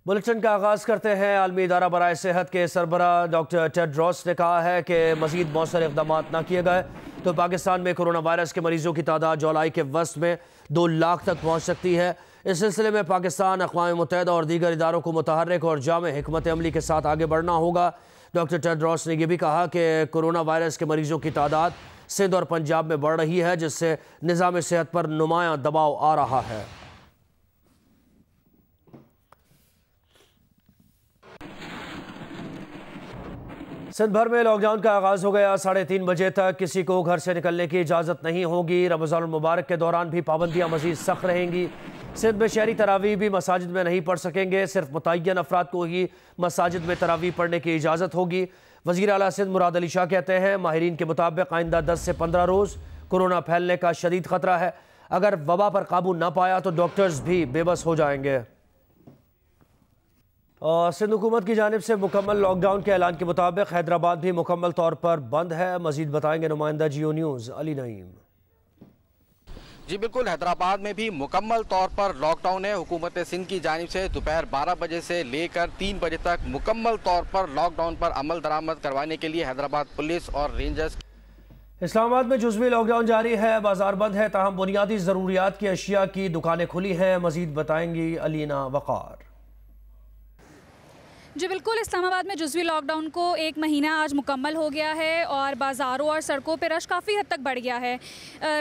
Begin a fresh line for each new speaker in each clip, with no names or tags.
Bulletin का आगाज करते हैं। आलमी इदारा बराए सेहत के सरबराह डॉक्टर टेड्रोस ने कहा है कि मजीद मौसर इकदाम न किए गए तो पाकिस्तान में कोरोना वायरस के मरीजों की तादाद जुलाई के वस्त में 2 लाख तक पहुँच सकती है। इस सिलसिले में पाकिस्तान, अक़वाम मुत्तहिदा और दीगर इदारों को मुतहर्रिक और जामे हिकमत अमली के साथ आगे बढ़ना होगा। डॉक्टर टेड्रोस ने यह भी कहा कि कोरोना वायरस के मरीजों की तादाद सिंध और पंजाब में बढ़ रही है, जिससे निज़ाम सेहत पर नुमायां दबाव आ रहा है। सिंध भर में लॉकडाउन का आगाज़ हो गया। 3:30 बजे तक किसी को घर से निकलने की इजाज़त नहीं होगी। रमज़ान मुबारक के दौरान भी पाबंदियाँ मज़ीद सख्त रहेंगी। सिंध में शहरी तरावी भी मसाजिद में नहीं पढ़ सकेंगे। सिर्फ मुतय्यन अफराद को ही मसाजिद में तरावी पढ़ने की इजाज़त होगी। वज़ीर आला सिंध मुराद अली शाह कहते हैं, माहिरीन के मुताबिक आइंदा 10 से 15 रोज़ कोरोना फैलने का शदीद ख़तरा है। अगर वबा पर काबू न पाया तो डॉक्टर्स भी बेबस हो जाएंगे। और सिंध हुकूमत की जानिब से मुकम्मल लॉकडाउन के ऐलान के मुताबिक हैदराबाद भी मुकम्मल तौर पर बंद है। मजीद बताएंगे नुमाइंदा जियो न्यूज़ अली नईम।
जी बिल्कुल, हैदराबाद में भी मुकम्मल तौर पर लॉकडाउन है। हुकूमत सिंध की जानिब से दोपहर 12 बजे से लेकर 3 बजे तक मुकम्मल तौर पर लॉकडाउन पर अमल दरामद करवाने के लिए हैदराबाद पुलिस और रेंजर्स।
इस्लामाबाद में जुज़वी लॉकडाउन जारी है। बाजार बंद है, ताहम बुनियादी ज़रूरियात की अशिया की दुकानें खुली हैं। मजीद बताएंगी अलीना वक़ार।
जी बिल्कुल, इस्लामाबाद में जुज़वी लॉकडाउन को 1 महीना आज मुकम्मल हो गया है और बाज़ारों और सड़कों पर रश काफ़ी हद तक बढ़ गया है।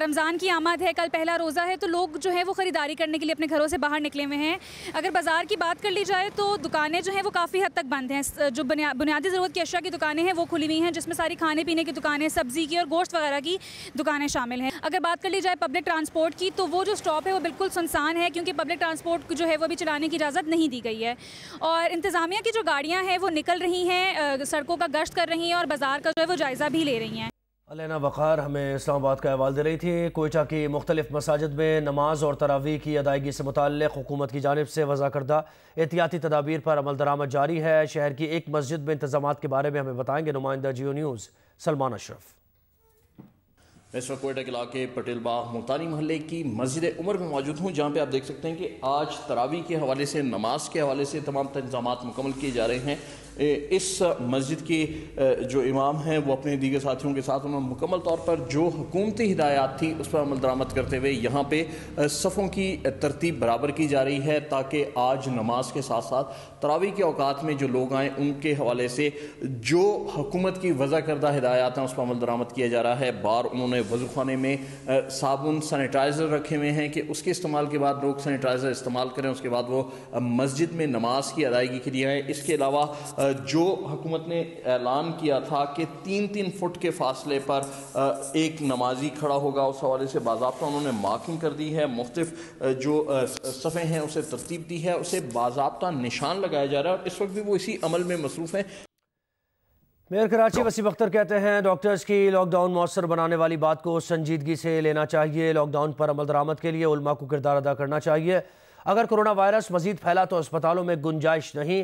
रमज़ान की आमद है, कल पहला रोज़ा है, तो लोग जो है वो ख़रीदारी करने के लिए अपने घरों से बाहर निकले हुए हैं। अगर बाज़ार की बात कर ली जाए तो दुकानें जो हैं वो काफ़ी हद तक बंद हैं। जो बुनियादी ज़रूरत की अशिया की दुकानें हैं वो खुली हुई हैं, जिसमें सारी खाने पीने की दुकानें, सब्ज़ी की और गोश्त वगैरह की दुकानें शामिल हैं। अगर बात कर ली जाए पब्लिक ट्रांसपोर्ट की तो वो जो स्टॉप है वो बिल्कुल सुनसान है, क्योंकि पब्लिक ट्रांसपोर्ट जो है वो भी चलाने की इजाज़त नहीं दी गई है। और इंतज़ामिया की जो गाड़ियाँ हैं वो निकल रही हैं, सड़कों का गश्त कर रही हैं और बाजार का जो है वो जायजा भी ले रही हैं।
अलीना वक़ार हमें इस्लामाबाद का अहवाल दे रही थी। कोयटा की मुख्तलिफ मसाजिद में नमाज और तरावी की अदायगी से मुताल्लिक़ हुकूमत की जानिब से वज़ा करदा एहतियाती तदाबीर पर अमल दरामद जारी है। शहर की एक मस्जिद में इंतज़ामात के बारे में हमें बताएंगे नुमाइंदा जियो न्यूज़ सलमान अशरफ।
इस वक्त कोयटा के इलाके पटेल बाग मुल्तानी महल्ले की मस्जिद उमर में मौजूद हूँ, जहाँ पे आप देख सकते हैं कि आज तरावी के हवाले से, नमाज के हवाले से तमाम इंतज़ामात मुकम्मल किए जा रहे हैं। इस मस्जिद के जो इमाम हैं वो अपने दीगर साथियों के साथ उन्होंने मुकम्मल तौर पर जो हुकूमती हिदायत थी उस पर अमल दरामद करते हुए यहाँ पे सफ़ों की तरतीब बराबर की जा रही है, ताकि आज नमाज के साथ साथ तरावी के औकात में जो लोग आएँ उनके हवाले से जो हुकूमत की वज़ा करदा हिदायत हैं उस पर अमल दरामद किया जा रहा है। बार उन्होंने वज़ूखाने में साबुन, सैनिटाइज़र रखे हुए हैं कि उसके इस्तेमाल के बाद लोग सैनिटाइज़र इस्तेमाल करें, उसके बाद वो मस्जिद में नमाज की अदायगी के लिए आएँ। इसके अलावा जो हुकूमत ने ऐलान किया था कि 3-3 फुट के फासले पर एक नमाजी खड़ा होगा, उस हवाले से बाज़ाब्ता उन्होंने मार्किंग कर दी है, मुख्तलिफ जो सफ़े हैं उसे तरतीब दी है, उसे बाज़ाब्ता निशान लगाया जा रहा है और इस वक्त भी वो इसी अमल में मसरूफ़ हैं।
मेयर कराची वसीम अख्तर कहते हैं, डॉक्टर्स की लॉकडाउन मौसर बनाने वाली बात को संजीदगी से लेना चाहिए। लॉकडाउन पर अमल दरामद के लिए उलमा को किरदार अदा करना चाहिए। अगर कोरोना वायरस मजीद फैला तो अस्पतालों में गुंजाइश नहीं।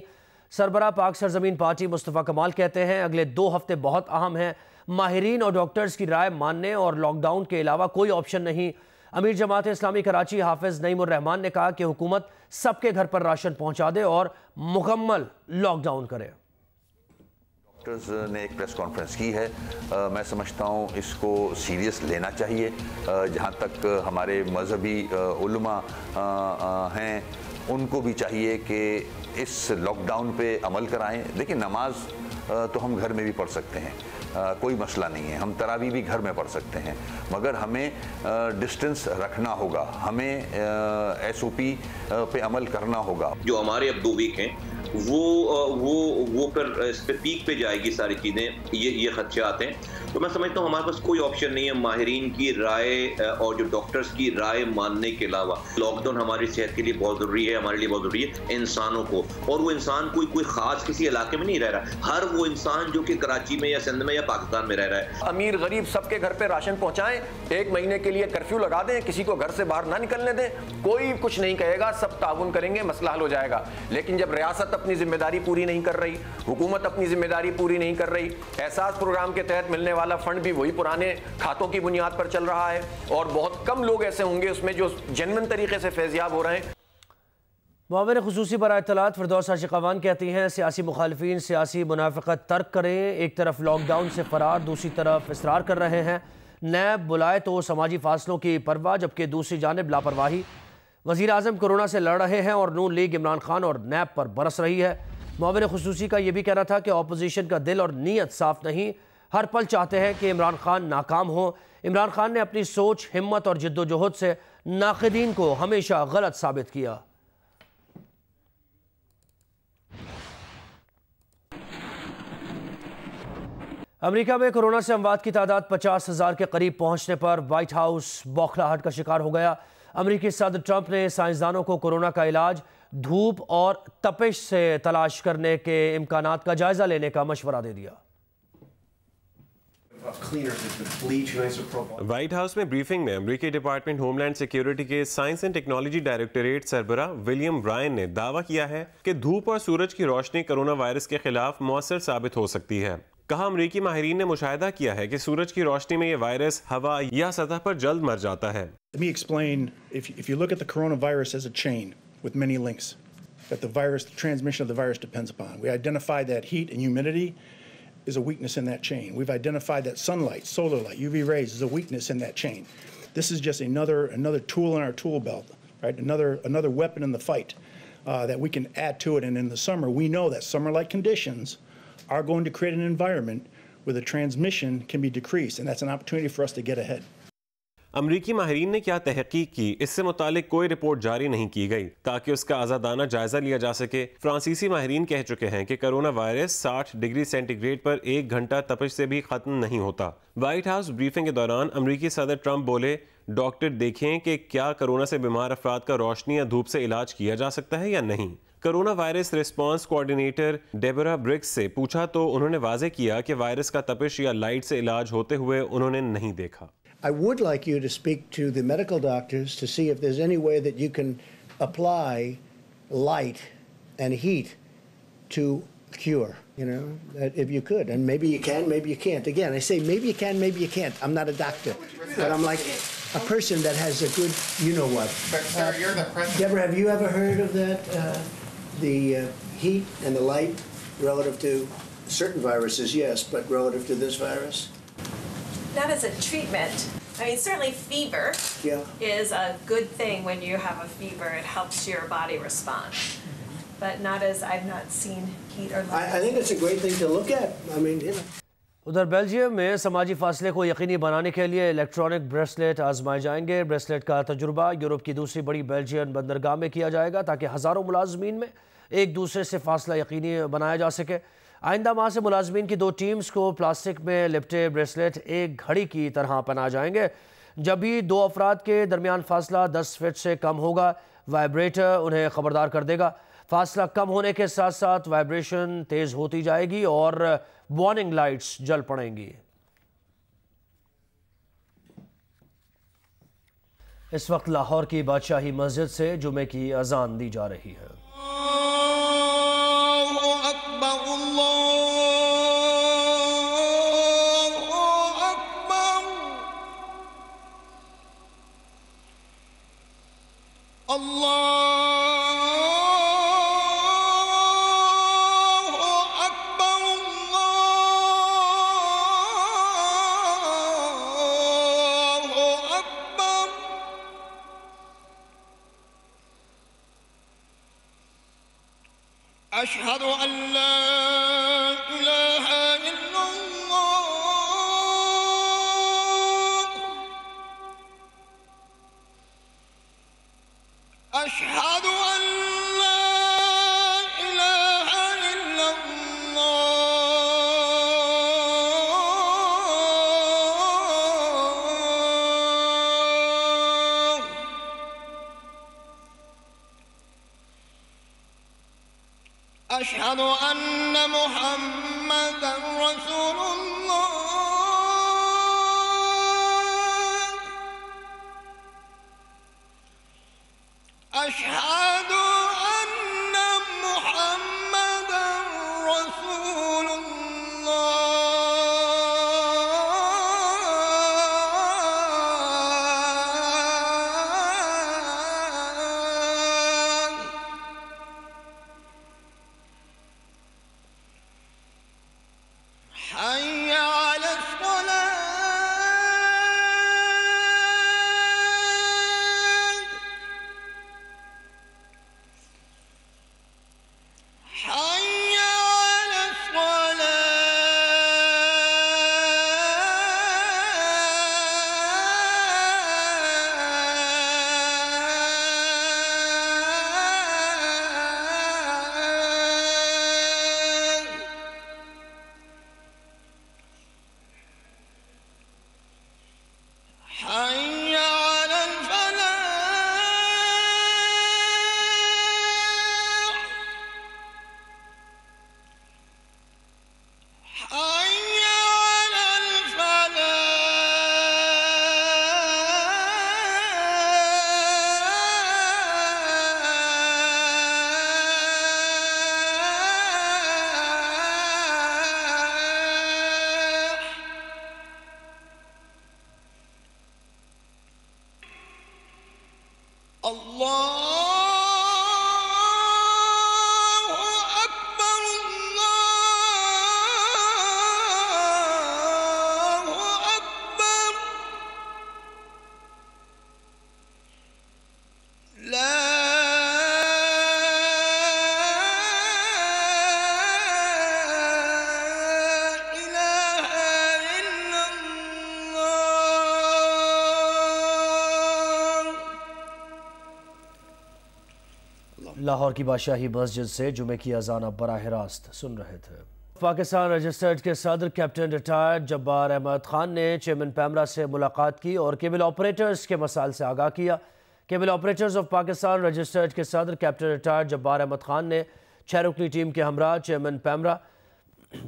सरबराह पाक सरजमीन पार्टी मुस्तफ़ा कमाल कहते हैं, अगले 2 हफ्ते बहुत अहम हैं। माहिरीन और डॉक्टर्स की राय मानने और लॉकडाउन के अलावा कोई ऑप्शन नहीं। अमीर जमात इस्लामी कराची हाफिज नईमुर रहमान ने कहा कि हुकूमत सबके घर पर राशन पहुंचा दे और मुकम्मल लॉकडाउन करे।
डॉक्टर्स ने एक प्रेस कॉन्फ्रेंस की है, मैं समझता हूँ इसको सीरियस लेना चाहिए। जहाँ तक हमारे मजहबी उलमा हैं उनको भी चाहिए कि इस लॉकडाउन पे अमल कराएं। देखिए, नमाज तो हम घर में भी पढ़ सकते हैं, कोई मसला नहीं है, हम तरावी भी घर में पढ़ सकते हैं, मगर हमें डिस्टेंस रखना होगा, हमें SOP पे अमल करना होगा।
जो हमारे अब 2 वीक हैं वो फिर इस पे पीक पे जाएगी सारी चीज़ें, ये खदशात हैं। तो मैं समझता हूँ हमारे पास कोई ऑप्शन नहीं है माहिरीन की राय और जो डॉक्टर्स की राय मानने के अलावा। लॉकडाउन हमारी सेहत के लिए बहुत ज़रूरी है, हमारे लिए बहुत ज़रूरी है इंसानों को, और वो इंसान कोई ख़ास किसी इलाके में नहीं रह रहा, हर वो इंसान जो कि कराची में या सिंध में या पाकिस्तान में रह रहा है।
अमीर गरीब सबके घर पे राशन पहुँचाएं, 1 महीने के लिए कर्फ्यू लगा दें, किसी को घर से बाहर ना निकलने दें, कोई कुछ नहीं कहेगा, सब ताउन करेंगे, मसला हल हो जाएगा। लेकिन जब रियासत अपनी जिम्मेदारी पूरी नहीं कर रही, हुकूमत अपनी जिम्मेदारी पूरी नहीं कर रही, एहसास प्रोग्राम के तहत मिलने वाला फंड भी वही पुराने खातों की बुनियाद पर चल रहा है और बहुत कम लोग ऐसे होंगे उसमें जो जेन्युइन तरीके से फैज़याब हो रहे हैं।
मामले खुसूसी बराए इत्तलात फिरदौस आशिक़ावान कहती हैं सियासी मुखालिफिन सियासी मुनाफ़िक़त तर्क करें। एक तरफ लॉकडाउन से फ़रार, दूसरी तरफ इसरार कर रहे हैं। नैब बुलाए तो समाजी फासलों की परवाह, जबकि दूसरी जानिब लापरवाही। वज़ीर आज़म कोरोना से लड़ रहे हैं और नून लीग इमरान खान और नैब पर बरस रही है। मामले खुसूसी का यह भी कहना था कि अपोजिशन का दिल और नीयत साफ नहीं, हर पल चाहते हैं कि इमरान खान नाकाम हो। इमरान खान ने अपनी सोच, हिम्मत और जिद्दोजहद से नाक़िदीन को हमेशा गलत साबित किया। अमेरिका में कोरोना से अमवात की तादाद 50,000 के करीब पहुंचने पर व्हाइट हाउस बौखलाहट का शिकार हो गया। अमेरिकी सदर ट्रंप ने साइंसदानों को कोरोना का इलाज धूप और तपिश से तलाश करने के इम्कानात का जायजा लेने का मशवरा दे दिया।
व्हाइट हाउस में ब्रीफिंग में अमेरिकी डिपार्टमेंट होमलैंड सिक्योरिटी के साइंस एंड टेक्नोलॉजी डायरेक्टोरेट सरबरा विलियम ब्रायन ने दावा किया है कि धूप और सूरज की रोशनी कोरोना वायरस के खिलाफ मौसर साबित हो सकती है। कहा, अमेरिकी माहिरीन ने मुशाहिदा किया है कि सूरज की रोशनी में यह वायरस हवा या सतह पर जल्द मर जाता है।
Let me explain, if you look at the coronavirus as a chain with many links that the transmission of the virus depends upon. We identified that heat and humidity is a weakness in that chain. We've identified that sunlight, solar light, UV rays is a weakness in that chain. This is just another tool in our tool belt, right? Another weapon in the fight that we can add to it. And in the summer, we know that summer-like conditions are going to create an environment where the transmission can be decreased, and that's an opportunity for us to get ahead.
अमरीकी माहिरीन ने क्या तहकीक की, इससे मुतालिक कोई report जारी नहीं की गई ताकि उसका आज़ादाना जायजा लिया जा सके। फ्रांसीसी माहिरीन कह चुके हैं कि कोरोना वायरस 60 डिग्री सेंटीग्रेड पर 1 घंटा तपिश से भी खत्म नहीं होता। व्हाइट हाउस ब्रीफिंग के दौरान अमरीकी सदर ट्रंप बोले, डॉक्टर देखें कि क्या कोरोना से बीमार अफराद का रोशनी या धूप से इलाज किया जा सकता है या नहीं। Corona virus response coordinator Deborah Birx से पूछा तो उन्होंने वाजे किया कि वायरस का तपिश या लाइट से इलाज होते हुए उन्होंने नहीं देखा।
I would like you to speak to the medical doctors to see if there's any way that you can apply light and heat to cure, you know, that if you could. And maybe you can, maybe you can't. Again, I say maybe you can, maybe you can't. I'm not a doctor, but I'm like a person that has a good, you know what.
But sir, you're the president.
Deborah, have you ever heard of that? The heat and the light relative to certain viruses, yes, but relative to this virus?
Not as a treatment. I mean, certainly fever is a good thing. When you have a fever, it helps your body respond. But not as, I've not seen heat or light.
I think it's a great thing to look at. I mean, you know.
उधर Belgium में समाजी फासले को यकीनी बनाने के लिए electronic bracelet आजमाए जाएंगे। ब्रेसलेट का तजुर्बा यूरोप की दूसरी बड़ी बेल्जियन बंदरगाह में किया जाएगा ताकि हज़ारों मुलाजमीन में एक दूसरे से फासला यकीनी बनाया जा सके। आइंदा माह से मुलाजमीन की 2 टीम्स को प्लास्टिक में लिपटे ब्रेसलेट एक घड़ी की तरह पहनाए जाएंगे। जब भी 2 अफराद के दरमियान फासला 10 फीट से कम होगा, वाइब्रेटर उन्हें खबरदार कर देगा। फासला कम होने के साथ साथ वाइब्रेशन तेज होती जाएगी और वार्निंग लाइट्स जल पड़ेंगी। इस वक्त लाहौर की बादशाही मस्जिद से जुमे की अजान दी जा रही है।
अशहदु अल्ला इलाहा इल्लल्लाह अशहदु अल्ला इलाहा इल्लल्लाह अशहदु अन्न मुहम्मदन रसूलुल्लाह अशहदु अन्न मुहम्मदन रसूलुल्लाह
लाहौर की बादशाही मस्जिद से जुमे की अजान अब बराह रास्त सुन रहे थे। पाकिस्तान रजिस्टर्ड के सदर कैप्टन रिटायर्ड जब्बार अहमद खान ने चेयरमैन पैमरा से मुलाकात की और केबल ऑपरेटर्स के मसाइल से आगाह किया। Cable operators of Pakistan registered के सदर कैप्टन रिटायर्ड जब्बार अहमद खान ने 6 रुकनी टीम के हमरा चेयरमैन पैमरा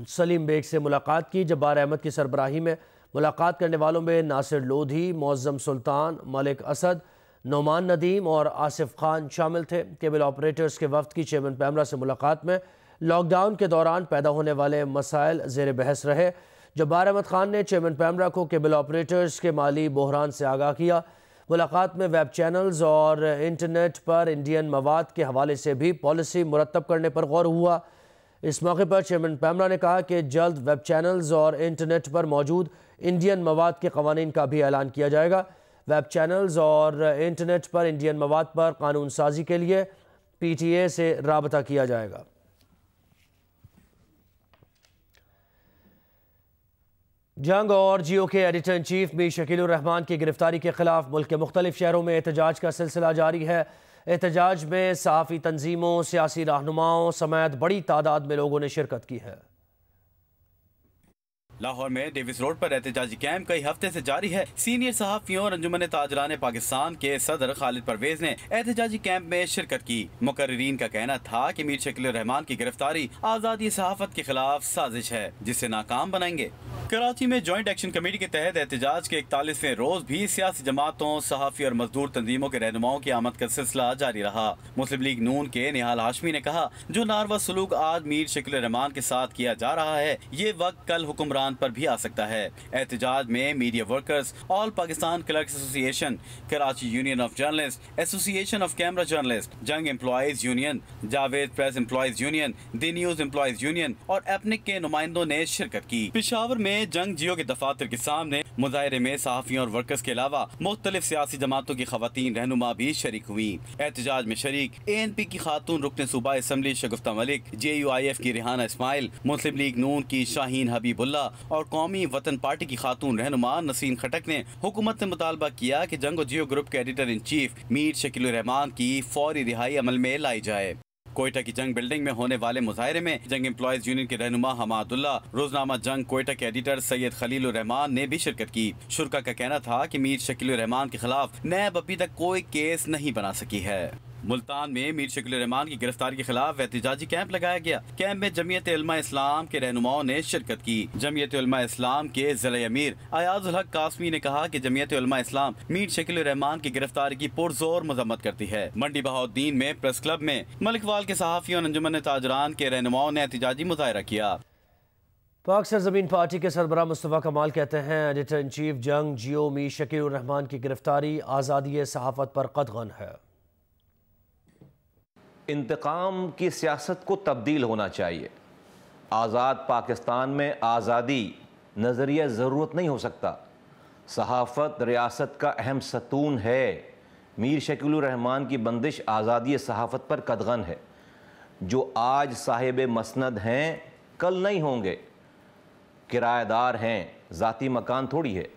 सलीम बेग से मुलाकात की। जब्बार अहमद की सरबराही में मुलाकात करने वालों में नासिर लोधी, मौज़म सुल्तान, मलिक असद, नोमान नदीम और आसिफ खान शामिल थे। केबल ऑपरेटर्स के वफ्द की चेयरमैन पैमरा से मुलाकात में लॉकडाउन के दौरान पैदा होने वाले मसाइल ज़ेर बहस रहे। जब्बार अहमद खान ने चेयरमैन पैमरा को केबल ऑपरेटर्स के माली बहरान से आगाह किया। मुलाकात में वेब चैनल्स और इंटरनेट पर इंडियन मवाद के हवाले से भी पॉलिसी मुरतब करने पर गौर हुआ। इस मौके पर चेयरमैन पैमरा ने कहा कि जल्द वेब चैनल्स और इंटरनेट पर मौजूद इंडियन मवाद के कवानीन का भी ऐलान किया जाएगा। वेब चैनल्स और इंटरनेट पर इंडियन मवाद पर कानून साजी के लिए PTA से राबता किया जाएगा। जंग और जियो के editor in chief Mir Shakilur Rahman की गिरफ्तारी के खिलाफ मुल्क के मुख्तलिफ शहरों में एहतजाज का सिलसिला जारी है। एहतजाज में सहाफ़ी तंजीमों, सियासी रहनुमाओं समेत बड़ी तादाद में लोगों ने शिरकत की है।
लाहौर में डेविस रोड पर एहतजाजी कैंप कई हफ्ते से जारी है। सीनियर सहाफियों और अंजुमन ताजरान पाकिस्तान के सदर खालिद परवेज ने एहतजाजी कैंप में शिरकत की। मुकर्रीरीन का कहना था कि मीर शकीलुर रहमान की गिरफ्तारी आज़ादी सहाफत के खिलाफ साजिश है जिसे नाकाम बनाएंगे। कराची में जॉइंट एक्शन कमेटी के तहत एहतजाज के 41वें रोज भी सियासी जमातों, सहाफी और मजदूर तंजीमों के रहनुमाओं की आमद का सिलसिला जारी रहा। मुस्लिम लीग नून के निहाल हाशमी ने कहा, जो नारवा सलूक आज मीर शकीलुर रहमान के साथ किया जा रहा है, ये वक्त कल हुक्मरान पर भी आ सकता है। एहतजाज में media workers, all Pakistan clerks association, Karachi union of journalist, association of camera journalist, Jang employees union, Javed press employees union, the news employees union और एपनिक के नुमाइंदों ने शिरकत की। पेशावर में जंग जियो के दफातर के सामने मुजाहरे में सहाफियों और वर्कर्स के अलावा मुख्तलिफ सियासी जमातों की खवातीन रहनुमा भी शरीक हुई। एहतजाज में शरीक ANP की खातून रुकन सूबा असम्बली शगुफ्ता मलिक, JUIF की रिहाना इस्माइल, मुस्लिम लीग नून की शाहीन हबीबुल्ला और कौमी वतन पार्टी की खातून रहनुमा नसीन खटक ने हुकूमत से मुतालबा किया कि जंग जियो ग्रुप के editor in chief Mir Shakilur Rahman की फौरी रिहाई अमल में लाई जाए। कोयटा की जंग बिल्डिंग में होने वाले मुजाहरे में जंग एम्प्लॉइज यूनियन के रहनुमा हमादुल्ला, रोजनामा जंग कोयटा के एडिटर सैयद खलीलुर रहमान ने भी शिरकत की। शुरका का कहना था कि मीर शकीलुर रहमान के खिलाफ नैब अभी तक कोई केस नहीं बना सकी है। मुल्तान में मीर शकीलुर रहमान की गिरफ्तारी के खिलाफ एहतजाजी कैंप लगाया गया। कैंप में जमीयत उलमा इस्लाम के रहनुमाओं ने शिरकत की। जमीयत उलमा इस्लाम के ज़िला अमीर अयाजुल हक कासमी ने कहा कि जमीयत उलमा इस्लाम मीर शकीलुर रहमान की गिरफ्तारी की पुरजोर मजम्मत करती है। मंडी बहाउद्दीन में प्रेस क्लब में मलिकवाल के सहाफियों और अंजुमन ताजरान के रहनुमाओं ने एहतजाजी मुजाहरा किया।
पाक सरजमीन पार्टी के सरबराह मुस्तफ़ा कमाल कहते हैं, एडिटर इन चीफ जंग जियो मीर शकीलुर रहमान की गिरफ्तारी आज़ादी सहाफत पर कतगन है।
इंतकाम की सियासत को तब्दील होना चाहिए। आज़ाद पाकिस्तान में आज़ादी नज़रिया ज़रूरत नहीं हो सकता। सहाफ़त रियासत का अहम सतून है। मीर शकीलुर रहमान की बंदिश आज़ादी सहाफ़त पर कदगन है। जो आज साहिब मसनद हैं कल नहीं होंगे। किराएदार हैं, ज़ाती मकान थोड़ी है।